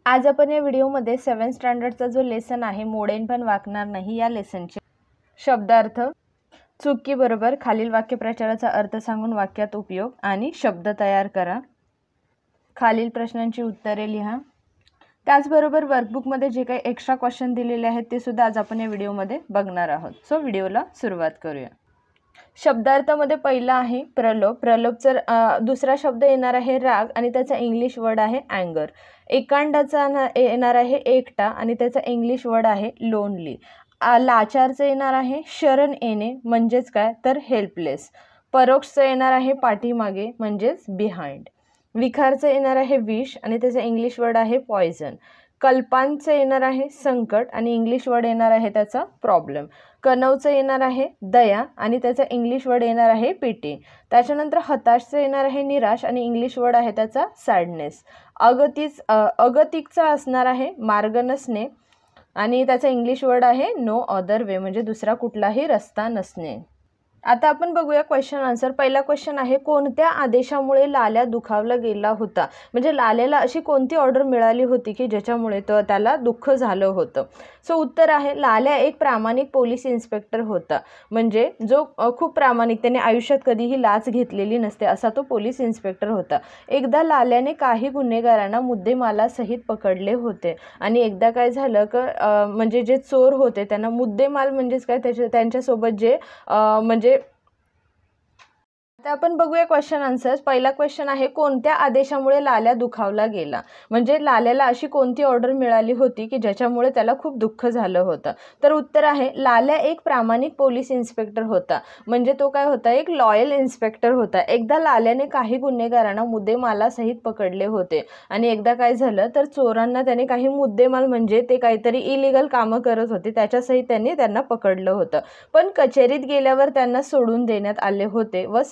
आज आपण या व्हिडिओमध्ये 7th स्टँडर्डचा जो लेसन आहे मोडेन पण वाकणार नाही या लेसनचे शब्दार्थ, चुकी बरोबर खालील वाक्यप्रचाराचा अर्थ सांगून वाक्यात उपयोग आणि शब्द तयार करा। खालील प्रश्नांची उत्तरे लिहा। त्याचबरोबर वर्कबुकमध्ये जे काही एक्स्ट्रा क्वेश्चन दिलेले आहेत ते सुद्धा आज आपण या व्हिडिओमध्ये बघणार आहोत। सो व्हिडिओला सुरुवात करूया। शब्दार्थामध्ये पहिला आहे प्रलोभ। प्रलोभचा दुसरा शब्द येणार आहे राग आणि त्याचा इंग्लिश वर्ड आहे अँगर। एकांडाचा येणार आहे एकटा आणि त्याचा इंग्लिश वर्ड आहे लोनली। लाचारचं येणार आहे शरण येणे म्हणजेच काय तर हेल्पलेस। परोक्षचं येणार आहे पाठीमागे म्हणजेच बिहाइंड। विखारचं येणार आहे विष आणि त्याचा इंग्लिश वर्ड आहे पॉइझन। कल्पांचं येणार आहे संकट आणि इंग्लिश वर्ड येणार आहे त्याचा प्रॉब्लेम। कनवचं येणार आहे दया आणि त्याचा इंग्लिश वर्ड येणार आहे पिटी। त्याच्यानंतर हताशचं येणार आहे निराश आणि इंग्लिश वर्ड आहे त्याचा सॅडनेस। अगतिकचा असणार आहे मार्ग नसणे आणि त्याचा इंग्लिश वर्ड आहे नो अदर वे म्हणजे दुसरा कुठलाही रस्ता नसणे। आता आपण बघूया क्वेश्चन आन्सर। पहिला क्वेश्चन आहे कोणत्या आदेशामुळे लाल्या दुखावला गेला होता, म्हणजे लाल्याला अशी कोणती ऑर्डर मिळाली होती की ज्याच्यामुळे त्याला दुःख झालं होतं। सो उत्तर आहे लाल्या एक प्रामाणिक पोलीस इन्स्पेक्टर होता, म्हणजे जो खूप प्रामाणिक, त्याने आयुष्यात कधीही लाच घेतलेली नसते असा तो पोलीस इन्स्पेक्टर होता। एकदा लाल्याने काही गुन्हेगारांना मुद्देमालासहित पकडले होते आणि एकदा काय झालं की म्हणजे जे चोर होते त्यांना मुद्देमाल म्हणजेच काय त्यांच्यासोबत जे म्हणजे आता आपण बघूया क्वेश्चन आन्सर्स। पहिला क्वेश्चन आहे कोणत्या आदेशामुळे लाल्या दुखावला गेला, म्हणजे लाल्याला अशी कोणती ऑर्डर मिळाली होती की ज्याच्यामुळे त्याला खूप दुःख झालं होतं। तर उत्तर आहे लाल्या एक प्रामाणिक पोलीस इन्स्पेक्टर होता, म्हणजे तो काय होता एक लॉयल इन्स्पेक्टर होता। एकदा लाल्याने काही गुन्हेगारांना मुद्देमालासहित पकडले होते आणि एकदा काय झालं तर चोरांना त्याने काही मुद्देमाल म्हणजे ते काहीतरी इलिगल कामं करत होते त्याच्यासहित त्यांना पकडलं होतं। पण कचेरीत गेल्यावर त्यांना सोडून देण्यात आले होते व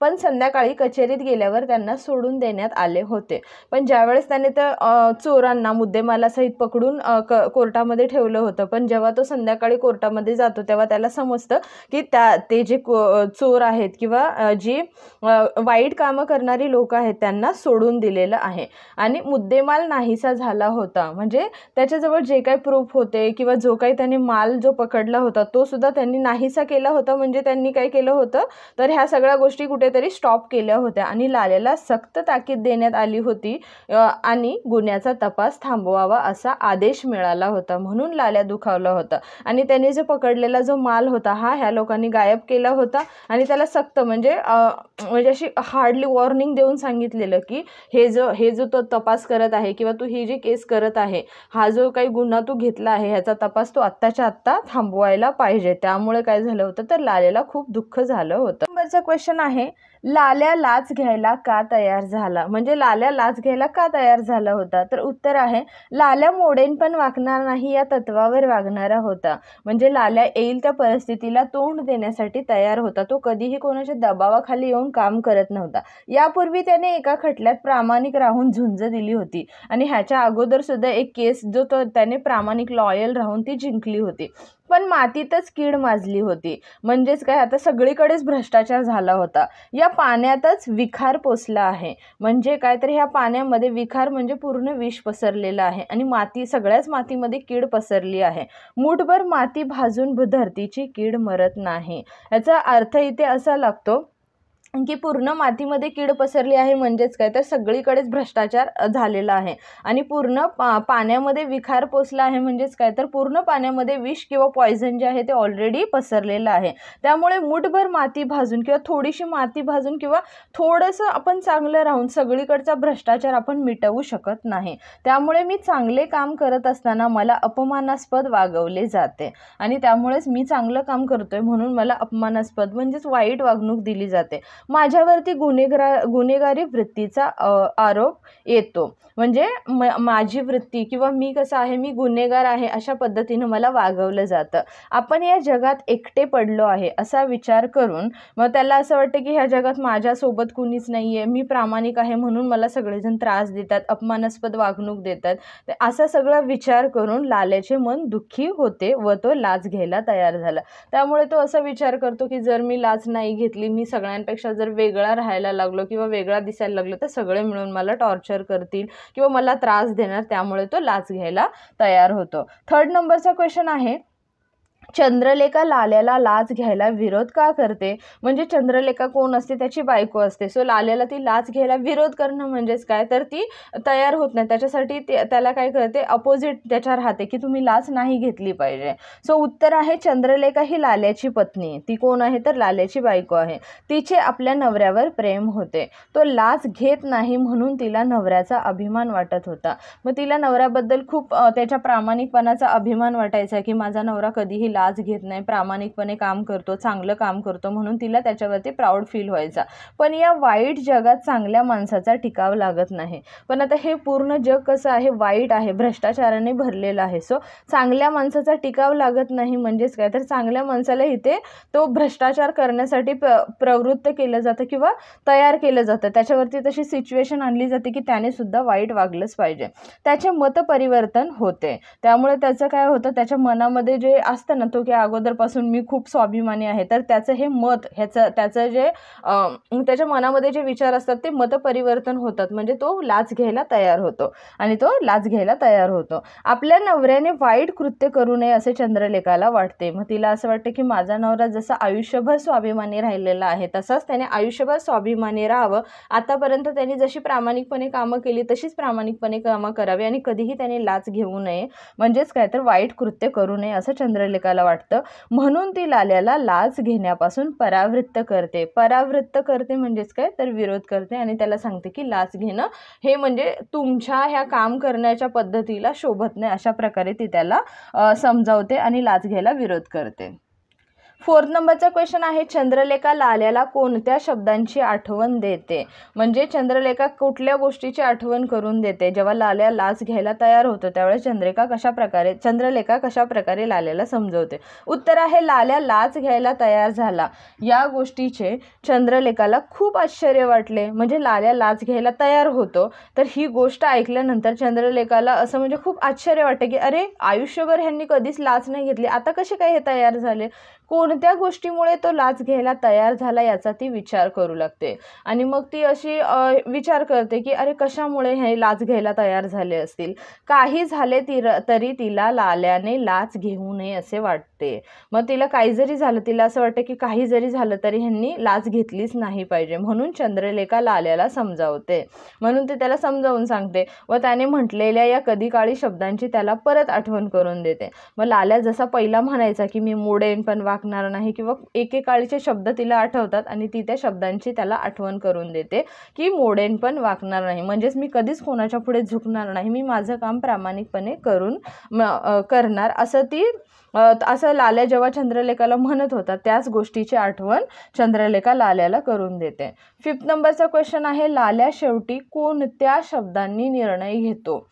पण संध्याकाळी कचेरीत गेल्यावर त्यांना सोडून देण्यात आले होते। पण ज्यावेळेस त्याने त्या चोरांना मुद्देमालासहित पकडून कोर्टामध्ये ठेवलं होतं, पण जेव्हा तो संध्याकाळी कोर्टामध्ये जातो तेव्हा त्याला समजतं की ते जे चोर आहेत किंवा जी वाईट कामं करणारी लोक आहेत त्यांना सोडून दिलेलं आहे आणि मुद्देमाल नाहीसा झाला होता। म्हणजे त्याच्याजवळ जे काही प्रूफ होते किंवा जो काही त्याने माल जो पकडला होता तो सुद्धा त्यांनी नाहीसा केला होता। म्हणजे त्यांनी काय केलं होतं तर ह्या सगळ्या गोष्टी कुठेतरी स्टॉप केल्या होत्या आणि लाल्याला सक्त ताकीद देण्यात आली होती आणि गुन्ह्याचा तपास थांबवावा असा आदेश मिळाला होता, म्हणून लाल्या दुखावला होता। आणि त्यांनी जो पकडलेला जो माल होता ह्या लोकांनी गायब केला होता आणि त्याला सक्त म्हणजे अशी हार्डली वॉर्निंग देऊन सांगितलेलं की हे जो तो तपास करत आहे किंवा तू ही जी केस करत आहे, हा जो काही गुन्हा तू घेतला आहे ह्याचा तपास तू आत्ताच्या आत्ता थांबवायला पाहिजे। त्यामुळे काय झालं होतं तर लाल्याला खूप दुःख झालं होतं। नंबरचा क्वेश्चन आहे लाल्या लाच घ्यायला का तयार झाला, म्हणजे लाल्या लाच घ्यायला का तयार झाला होता। तर उत्तर आहे लाल्या मोडेन पण वाकणार नाही या तत्वावर वागणारा होता, म्हणजे लाल्या येईल त्या परिस्थितीला तोंड देण्यासाठी तयार होता। तो कधीही कोणाच्या दबावाखाली येऊन काम करत नव्हता। यापूर्वी त्याने एका खटल्यात प्रामाणिक राहून झुंज दिली होती आणि ह्याच्या अगोदर सुद्धा एक केस जो त्याने प्रामाणिक लॉयल राहून ती जिंकली होती, पण मातीतच कीड माजली होती। म्हणजेच काय आता सगळीकडेच भ्रष्टाचार झाला होता। या पाण्यातच विखार पोचला आहे, म्हणजे काय तर ह्या पाण्यामध्ये विखार म्हणजे पूर्ण विष पसरलेलं आहे आणि सगळ्याच मातीमध्ये कीड पसरली आहे। मूठभर माती भाजून धरतीची कीड मरत नाही। याचा अर्थ इथे असा लागतो की पूर्ण मातीमध्ये कीड पसरली आहे म्हणजेच काय तर सगळीकडेच भ्रष्टाचार झालेला आहे आणि पूर्ण पाण्यामध्ये विखार पोचला आहे म्हणजेच काय तर पूर्ण पाण्यामध्ये विष किंवा पॉइझन जे आहे ते ऑलरेडी पसरलेलं आहे। त्यामुळे मूठभर माती भाजून किंवा थोडीशी माती भाजून किंवा थोडंसं आपण चांगलं राहून सगळीकडचा भ्रष्टाचार आपण मिटवू शकत नाही। त्यामुळे मी चांगले काम करत असताना मला अपमानास्पद वागवले जाते आणि त्यामुळेच मी चांगलं काम करतोय म्हणून मला अपमानास्पद म्हणजेच वाईट वागणूक दिली जाते। माझ्यावरती गुन्हेगारी वृत्तीचा आरोप येतो, म्हणजे माझी वृत्ती किंवा मी कसं आहे मी गुन्हेगार आहे अशा पद्धतीने मला वागवलं जातं। आपण या जगात एकटे पडलो आहे असा विचार करून मग त्याला असं वाटतं की ह्या जगात माझ्यासोबत कुणीच नाही आहे, मी प्रामाणिक आहे म्हणून मला सगळेजण त्रास देतात, अपमानास्पद वागणूक देतात। असा सगळा विचार करून लाल्याचे मन दुःखी होते व तो लाच घ्यायला तयार झाला। त्यामुळे तो असा विचार करतो की जर मी लाच नाही घेतली, मी सगळ्यांपेक्षा दुसऱ्यांपेक्षा जर वेगळा राहायला लागलो किंवा वेगळा दिसायला लागलो तर सगळे मिळून मला टॉर्चर करतील किंवा मला त्रास देणार, त्यामुळे तो लाच घ्यायला तयार होतो. 3rd नंबरचा क्वेश्चन आहे, चंद्रलेखा लाल्याला लाच घ्यायला विरोध का करते? म्हणजे चंद्रलेखा कोण असते? त्याची बायको असते. सो लाल्याला ती लाच घ्यायला विरोध करणं म्हणजेच काय, तर ती तयार होत नाही. त्याच्यासाठी त्याला काय करते, अपोजिट त्याच्या राहते की तुम्ही लाच नाही घेतली पाहिजे. सो उत्तर आहे चंद्रलेखा ही लाल्याची पत्नी. ती कोण आहे? तर लाल्याची बायको आहे. तिचे आपल्या नवऱ्यावर प्रेम होते. तो लाच घेत नाही म्हणून तिला नवऱ्याचा अभिमान वाटत होता. मग तिला नवऱ्याबद्दल खूप त्याच्या प्रामाणिकपणाचा अभिमान वाटायचा की माझा नवरा कधीही लाच घेत नाही, प्रामाणिकपणे काम करतो, चांगलं काम करतो, म्हणून तिला त्याच्यावरती प्राऊड फील व्हायचा. पण या वाईट जगात चांगल्या माणसाचा टिकाव लागत नाही. पण आता हे पूर्ण जग कसं आहे, वाईट आहे, भ्रष्टाचाराने भरलेलं आहे. सो चांगल्या माणसाचा टिकाव लागत नाही म्हणजेच काय, तर चांगल्या माणसाला इथे तो भ्रष्टाचार करण्यासाठी प्रवृत्त केलं जातं किंवा तयार केलं जातं. त्याच्यावरती तशी सिच्युएशन आणली जाते की त्याने सुद्धा वाईट वागलंच पाहिजे. त्याचे मत परिवर्तन होते. त्यामुळे त्याचं काय होतं, त्याच्या मनामध्ये जे असतं ना, तो की अगोदरपासून मी खूप स्वाभिमानी आहे, तर त्याचं हे मत, त्याचं जे त्याच्या मनामध्ये जे विचार असतात ते मत परिवर्तन होतात. म्हणजे तो लाच घ्यायला तयार होतो आणि तो लाच घ्यायला तयार होतो. आपल्या नवऱ्याने वाईट कृत्य करू नये असे चंद्रलेखाला वाटते. मग तिला असं वाटतं की माझा नवरा जसा आयुष्यभर स्वाभिमानी राहिलेला आहे तसाच त्याने आयुष्यभर स्वाभिमानी राहावं. आतापर्यंत त्यांनी जशी प्रामाणिकपणे कामं केली तशीच प्रामाणिकपणे कामं करावी आणि कधीही त्याने लाच घेऊ नये, म्हणजेच काय, तर वाईट कृत्य करू नये असं चंद्रलेखाला वाटतं. म्हणून ती लाल्याला लाच घेण्यापासून परावृत्त करते. परावृत्त करते म्हणजेच काय, तर विरोध करते आणि त्याला सांगते की लाच घेणं हे म्हणजे तुमच्या ह्या काम करण्याच्या पद्धतीला शोभत नाही, अशा प्रकारे ती त्याला समजावते आणि लाच घ्यायला विरोध करते. 4th नंबरचा क्वेश्चन आहे, चंद्रलेखा लाल्याला कोणत्या शब्दांची आठवण देते? म्हणजे चंद्रलेखा कुठल्या गोष्टीची आठवण करून देते? जेव्हा लाल्या लाच घ्यायला तयार होतो त्यावेळेस चंद्रलेखा कशा प्रकारे लाल्याला समजवते? उत्तर आहे लाल्या लाच घ्यायला तयार झाला. या गोष्टीचे चंद्रलेखाला खूप आश्चर्य वाटले. म्हणजे लाल्या लाच घ्यायला तयार होतो, तर ही गोष्ट ऐकल्यानंतर चंद्रलेखाला असं म्हणजे खूप आश्चर्य वाटते की अरे, आयुष्यभर ह्यांनी कधीच लाच नाही घेतली, आता कसे काय हे तयार झाले? कोणत्या गोष्टीमुळे तो लाच घ्यायला तयार झाला याचा ती विचार करू लागते. आणि मग ती अशी विचार करते की अरे, कशामुळे हे लाच घ्यायला तयार झाले असतील? काही झाले तरी तिला लाल्याने लाच घेऊ नये असे वाटते. मग तिला काही जरी झालं, तिला असं वाटतं की काही जरी झालं तरी ह्यांनी लाच घेतलीच नाही पाहिजे. म्हणून चंद्रलेखा लाल्याला समजावते. म्हणून ती त्याला समजावून सांगते व त्याने म्हटलेल्या या कधीकाळी शब्दांची त्याला परत आठवण करून देते. मग लाल्या जसा पहिला म्हणायचा की मी मोडेन पण वागणार नाही, किंवा एकेकाळीचे शब्द तिला आठवतात आणि ती त्या शब्दांची त्याला आठवण करून देते की मोडेन पण वागणार नाही, म्हणजेच मी कधीच कोणाच्या पुढे झुकणार नाही, मी माझं काम प्रामाणिकपणे करणार, असं लाल्या जेव्हा चंद्रलेखाला म्हणत होता त्याच गोष्टीची आठवण चंद्रलेखा लाल्याला करून देते. 5th नंबरचा क्वेश्चन आहे, लाल्या शेवटी कोणत्या शब्दांनी निर्णय घेतो?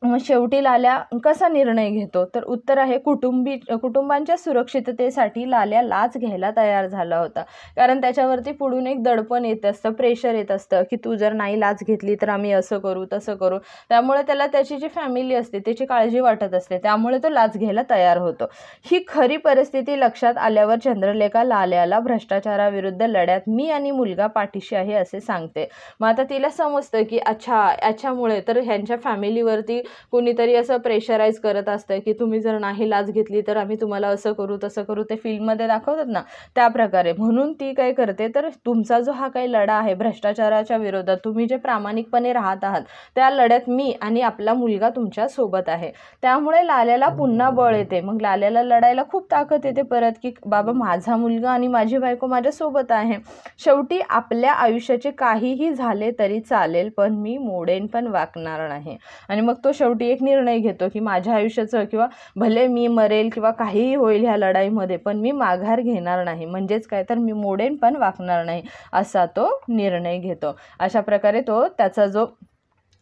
मग शेवटी लाल्या कसा निर्णय घेतो? तर उत्तर आहे कुटुंबांच्या सुरक्षिततेसाठी लाल्या लाच घ्यायला तयार झाला होता. कारण त्याच्यावरती पुढून एक दडपण येत असतं, प्रेशर येत असतं की तू जर नाही लाच घेतली तर आम्ही असं करू तसं करू. त्यामुळे त्याला त्याची जी फॅमिली असते त्याची काळजी वाटत असते, त्यामुळे तो लाच घ्यायला तयार होतो. ही खरी परिस्थिती लक्षात आल्यावर चंद्रलेखा लाल्याला भ्रष्टाचाराविरुद्ध लढ्यात मी आणि मुलगा पाठीशी आहे असे सांगते. मग आता तिला समजतं की अच्छा, याच्यामुळे तर ह्यांच्या फॅमिलीवरती कोणीतरी असं प्रेशराईज करत असतं की तुम्ही जर नाही लाच घेतली तर आम्ही तुम्हाला असं करू तसं करू, ते फिल्ममध्ये दाखवतात ना त्या प्रकारे. म्हणून ती काय करते, तर तुमचा जो हा काही लढा आहे भ्रष्टाचाराच्या विरोधात, तुम्ही जे प्रामाणिकपणे राहत आहात त्या लढ्यात मी आणि आपला मुलगा तुमच्या सोबत आहे. त्यामुळे लाल्याला पुन्हा बळ येते. मग लाल्याला लढायला खूप ताकद येते परत की बाबा, माझा मुलगा आणि माझी बायको माझ्या सोबत आहे. शेवटी आपल्या आयुष्याचे काहीही झाले तरी चालेल, पण मी मोडेन पण वागणार नाही. आणि मग तो शेवटी एक निर्णय घेतो की माझ्या आयुष्याचं, किंवा भले मी मरेल किंवा काहीही होईल ह्या लढाईमध्ये, पण मी माघार घेणार नाही, म्हणजेच काय, तर मी मोडेन पण वागणार नाही, असा तो निर्णय घेतो. अशा प्रकारे तो त्याचा जो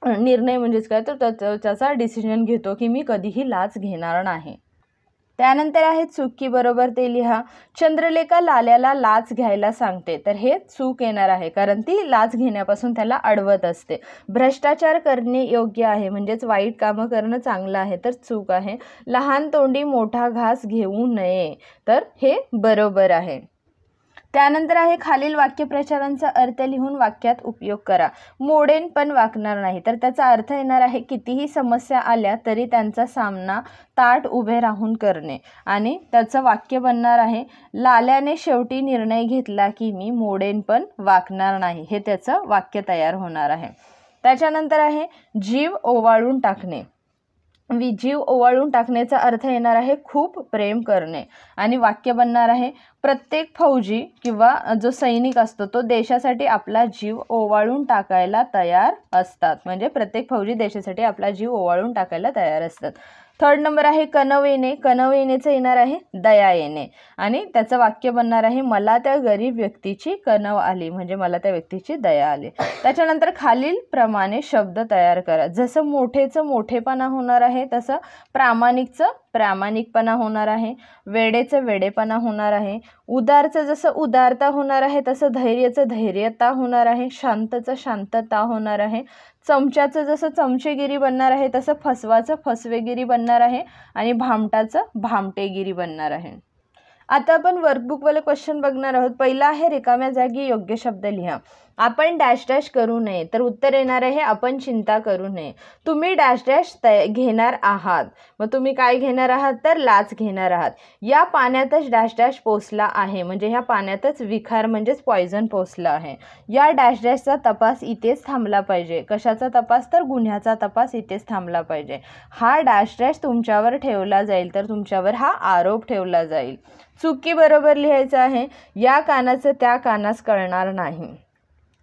निर्णय म्हणजेच काय, तर त्याचा डिसिजन घेतो की मी कधीही लाच घेणार नाही. त्यानंतर आहे चूक की बरोबर ते लिहा. चंद्रलेखा लाल्याला लाच घ्यायला सांगते, तर हे चूक येणार आहे कारण ती लाच घेण्यापासून त्याला अडवत असते. भ्रष्टाचार करणे योग्य आहे, म्हणजेच वाईट कामं करणं चांगलं आहे, तर चूक आहे. लहान तोंडी मोठा घास घेऊ नये, तर हे बरोबर आहे. त्यानंतर आहे खालील वाक्यप्रचारांचा अर्थ लिहून वाक्यात उपयोग करा. मोडेन पण वाकणार नाही, तर त्याचा अर्थ येणार आहे कितीही समस्या आल्या तरी त्यांचा सामना ताठ उभे राहून करणे. आणि त्याचं वाक्य बनणार आहे लाल्याने शेवटी निर्णय घेतला की मी मोडेन पण वाकणार नाही, हे त्याचं वाक्य तयार होणार आहे. त्याच्यानंतर आहे जीव ओवाळून टाकणे. जीव ओवाळून टाकण्याचा अर्थ येणार आहे खूप प्रेम करणे. आणि वाक्य बनणार आहे प्रत्येक फौजी किंवा जो सैनिक असतो तो देशासाठी आपला जीव ओवाळून टाकायला तयार असतात. म्हणजे प्रत्येक फौजी देशासाठी आपला जीव ओवाळून टाकायला तयार असतात. थर्ड नंबर आहे कणव येणे. कणव येण्याचं येणार आहे दया येणे. आणि त्याचं वाक्य बनणार आहे मला त्या गरीब व्यक्तीची कणव आली, म्हणजे मला त्या व्यक्तीची दया आली. त्याच्यानंतर खालील प्रमाणे शब्द तयार करा. जसं मोठेचं मोठेपणा होणार आहे तसं प्रामाणिकचं प्रामाणिकपणा होणार आहे. वेडेचं वेडेपणा होणार आहे. उदारचं जसं उदारता होणार आहे तसं धैर्याचं धैर्यता होणार आहे. शांतचं शांतता होणार आहे. चमच्याचं जसं चमचेगिरी बनणार आहे तसं फसवाचं फसवेगिरी बनणार आहे. आणि भामटाचं भामटेगिरी बनणार आहे. आता आपण वर्कबुकवाले क्वेश्चन बघणार आहोत. पहिला आहे रिकाम्या जागी योग्य शब्द लिहा. आपण डॅश डॅश करू नये, तर उत्तर येणार आहे आपण चिंता करू नये. तुम्ही डॅश डॅश घेणार आहात, मग तुम्ही काय घेणार आहात तर लाच घेणार आहात. या पाण्यातच डॅश डॅश पोचला आहे, म्हणजे ह्या पाण्यातच विखार म्हणजेच पॉयझन पोचला आहे. या डॅश डॅशचा तपास इथेच थांबला पाहिजे. कशाचा तपास तर गुन्ह्याचा तपास इथेच थांबला पाहिजे. हा डॅश डॅश तुमच्यावर ठेवला जाईल, तर तुमच्यावर हा आरोप ठेवला जाईल. चुकी बरोबर लिहायचं आहे. या कानाचं त्या कानास कळणार नाही.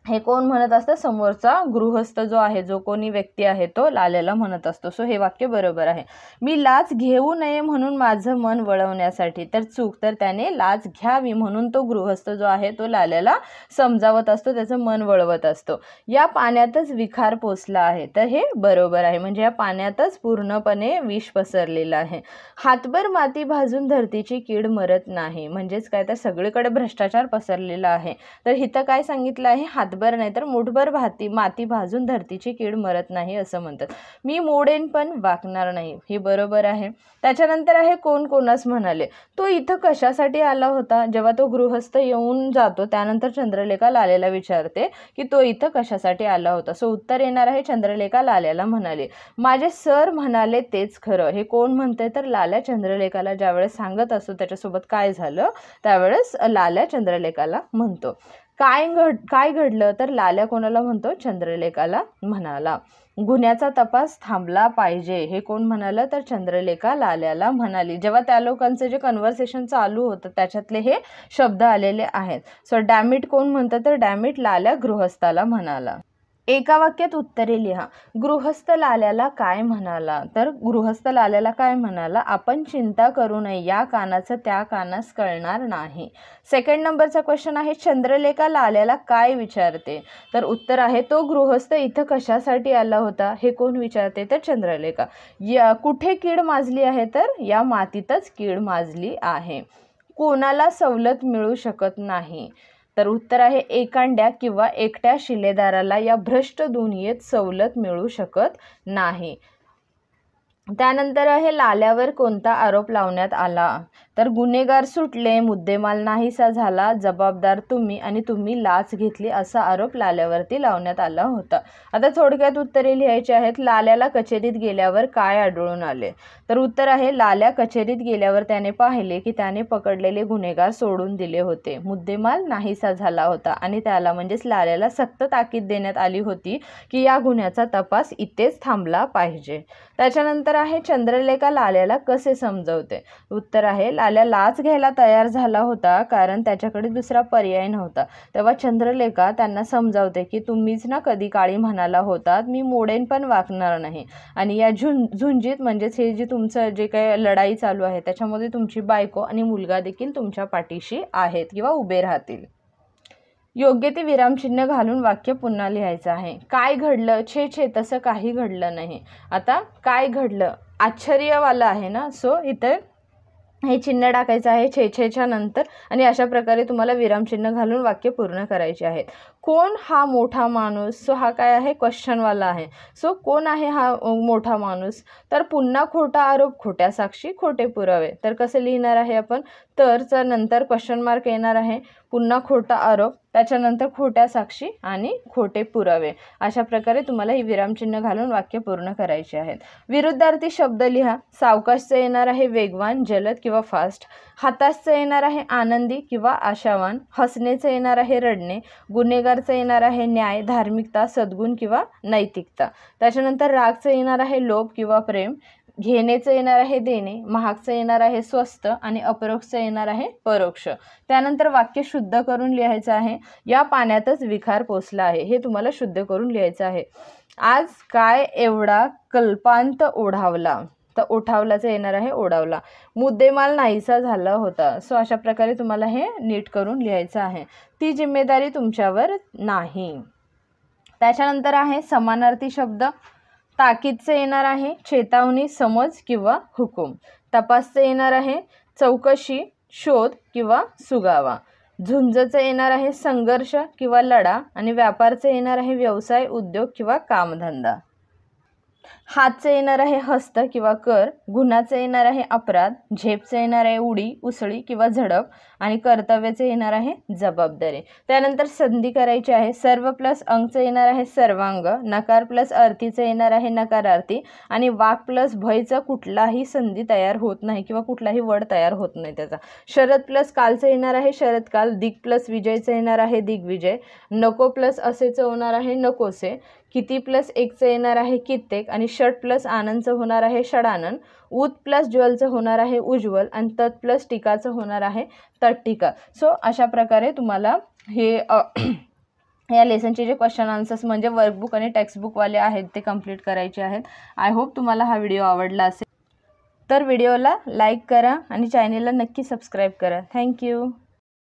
हे कोण म्हणत असतं समोरचा गृहस्थ जो आहे, जो कोणी व्यक्ती आहे तो लाल्याला म्हणत असतो. सो हे वाक्य बरोबर आहे. मी लाच घेऊ नये म्हणून माझं मन वळवण्यासाठी, तर चूक. तर त्याने लाच घ्यावी म्हणून तो गृहस्थ जो आहे तो लाल्याला समजावत असतो, त्याचं मन वळवत असतो. या पाण्यातच विखार पोचला आहे, तर हे बरोबर आहे. म्हणजे या पाण्यातच पूर्णपणे विष पसरलेलं आहे. हातभर माती भाजून धरतीची कीड मरत नाही, म्हणजेच काय तर सगळीकडे भ्रष्टाचार पसरलेला आहे. तर इथं काय सांगितलं आहे हातभर नाही तर मुठभर माती भाजून धरतीची कीड मरत नाही असं म्हणतात. मी मोडेन पण वाकणार नाही, हे बरोबर आहे. त्याच्यानंतर आहे कोण कोणास म्हणाले. तो इथं कशासाठी आला होता. जेव्हा तो गृहस्थ येऊन जातो त्यानंतर चंद्रलेखा लाल्याला विचारते की तो इथं कशासाठी आला होता. सो उत्तर येणार आहे चंद्रलेखा लाल्याला म्हणाले. माझे सर म्हणाले तेच खरं. हे कोण म्हणते तर लाल्या चंद्रलेखाला ज्यावेळेस सांगत असतो त्याच्यासोबत काय झालं त्यावेळेस लाल्या चंद्रलेखाला म्हणतो. काय घडलं तर लाल्या कोणाला म्हणतो चंद्रलेखाला म्हणाला. गुन्ह्याचा तपास थांबला पाहिजे, हे कोण म्हणालं तर चंद्रलेखा लाल्याला म्हणाली. जेव्हा त्या लोकांचं जे कन्व्हर्सेशन चालू होतं त्याच्यातले हे शब्द आलेले आहेत. सो डॅमिट कोण म्हणतं तर डॅमिट लाल्या गृहस्थाला म्हणाला. एका वाक्यात उत्तरे लिहा. गृहस्थ लाल्याला काय म्हणाला तर गृहस्थ लाल्याला काय म्हणाला आपण चिंता करू नये, या कानाचं त्या कानास कळणार नाही. सेकंड नंबरचा क्वेश्चन आहे चंद्रलेखा लाल्याला काय विचारते. तर उत्तर आहे तो गृहस्थ इथं कशासाठी आला होता, हे कोण विचारते तर चंद्रलेखा. कुठे कीड माजली आहे तर या मातीतच कीड माजली आहे. कोणाला सवलत मिळू शकत नाही, तर उत्तर आहे एकांड्या किंवा एकट्या शिलेदाराला या भ्रष्ट दुनियेत सवलत मिळू शकत नाही. त्यानंतर आहे लाल्यावर कोणता आरोप लावण्यात आला तर गुन्हेगार सुटले, मुद्देमाल नाहीसा झाला, जबाबदार तुम्ही आणि तुम्ही लाच घेतली असा आरोप लाल्यावरती लावण्यात आला होता. आता थोडक्यात उत्तरे लिहायची आहेत. लाल्याला कचेरीत गेल्यावर काय आढळून आले तर उत्तर आहे लाल्या कचेरीत गेल्यावर त्याने पाहिले की त्याने पकडलेले गुन्हेगार सोडून दिले होते, मुद्देमाल नाहीसा झाला होता आणि त्याला म्हणजेच लाल्याला सक्त ताकीद देण्यात आली होती की या गुन्ह्याचा तपास इथेच थांबला पाहिजे. त्याच्यानंतर आहे चंद्रलेखा लाल्याला कसे समजवते. उत्तर आहे लाल्या लाच घ्यायला तयार झाला होता कारण त्याच्याकडे दुसरा पर्याय नव्हता. तेव्हा चंद्रलेखा त्यांना समजावते की तुम्हीच ना कधी काळी म्हणाला होतात मी मोडेन पण वाकणार नाही, आणि या झुंजीत म्हणजेच हे जे तुमचं जे काही लढाई चालू आहे त्याच्यामध्ये तुमची बायको आणि मुलगा देखील तुमच्या पाठीशी आहेत किंवा उभे राहतील. योग्य ते विरामचिन्ह घालून वाक्य पुन्हा लिहायचं आहे. काय घडलं छे छे तसं काही घडलं नाही. आता काय घडलं आश्चर्यवालं आहे ना, सो इथे हे चिन्ह टाकायचं आहे छे छेच्या नंतर आणि अशा प्रकारे तुम्हाला विरामचिन्ह घालून वाक्य पूर्ण करायचे आहेत. कोण हा मोठा माणूस. सो हा काय आहे क्वेश्चनवाला आहे. सो कोण आहे हा मोठा माणूस तर पुन्हा खोटा आरोप, खोट्या साक्षी, खोटे पुरावे. तर कसं लिहिणार आहे आपण तर चा नंतर क्वेश्चन मार्क येणार आहे, पुन्हा खोटा आरोप, त्याच्यानंतर खोट्या साक्षी आणि खोटे पुरावे. अशा प्रकारे तुम्हाला ही विरामचिन्ह घालून वाक्य पूर्ण करायचे आहेत. विरुद्धार्थी शब्द लिहा. सावकाशचं येणार आहे वेगवान, जलद किंवा फास्ट. हताशचं येणार आहे आनंदी किंवा आशावान. हसण्याचं येणार आहे रडणे. गुन्हेगारचं येणार आहे न्याय, धार्मिकता, सद्गुण किंवा नैतिकता. त्याच्यानंतर रागचं येणार आहे लोभ किंवा प्रेम. घेण्याचं येणार आहे देणे. महागचं येणार आहे स्वस्त आणि अपरोक्षचं येणार आहे परोक्ष. त्यानंतर वाक्य शुद्ध करून लिहायचं आहे. या पाण्यातच विखार पोचला आहे. हे तुम्हाला शुद्ध करून लिहायचं आहे. आज काय एवढा कल्पांत ओढावला, तर ओढावलाचं येणार आहे ओढावला. मुद्देमाल नाहीसा झाला होता. सो अशा प्रकारे तुम्हाला हे नीट करून लिहायचं आहे. ती जिम्मेदारी तुमच्यावर नाही. त्याच्यानंतर आहे समानार्थी शब्द. ताकीदचं येणार आहे चेतावणी, समज किंवा हुकूम. तपासचं येणार आहे चौकशी, शोध किंवा सुगावा. झुंजचं येणार आहे संघर्ष किंवा लढा आणि व्यापारचं येणार आहे व्यवसाय, उद्योग किंवा कामधंदा. हातचं येणार आहे हस्त किंवा कर. गुन्हाचं येणार आहे अपराध. झेपचं येणार आहे उडी, उसळी किंवा झडप आणि कर्तव्याचं येणार आहे जबाबदारी. त्यानंतर संधी करायची आहे. सर्व प्लस अंगचं येणार आहे सर्वांग. नकार प्लस अर्थीचं येणार आहे नकारार्थी आणि वाक प्लस भयचं कुठलाही संधी तयार होत नाही किंवा कुठलाही वड तयार होत नाही त्याचा. शरद प्लस कालचं येणार आहे शरदकाल. दिग प्लस विजयचं येणार आहे दिग्विजय. नको प्लस असेचं होणार आहे नकोसे. किती प्लस एकचं येणार आहे कित्येक आणि षट प्लस आनंदचं होणार आहे षडानंद. उत प्लस ज्वलचं होणार आहे उज्ज्वल आणि तत् प्लस टीकाचं होणार आहे तट्टीका. सो अशा प्रकारे तुम्हाला हे या लेसनचे जे क्वेश्चन आन्सर्स म्हणजे वर्कबुक आणि टेक्स्टबुकवाले आहेत ते कंप्लीट करायचे आहेत. आय होप तुम्हाला हा व्हिडिओ आवडला असेल. तर व्हिडिओला लाईक करा आणि चॅनेलला नक्की सबस्क्राईब करा. थँक्यू.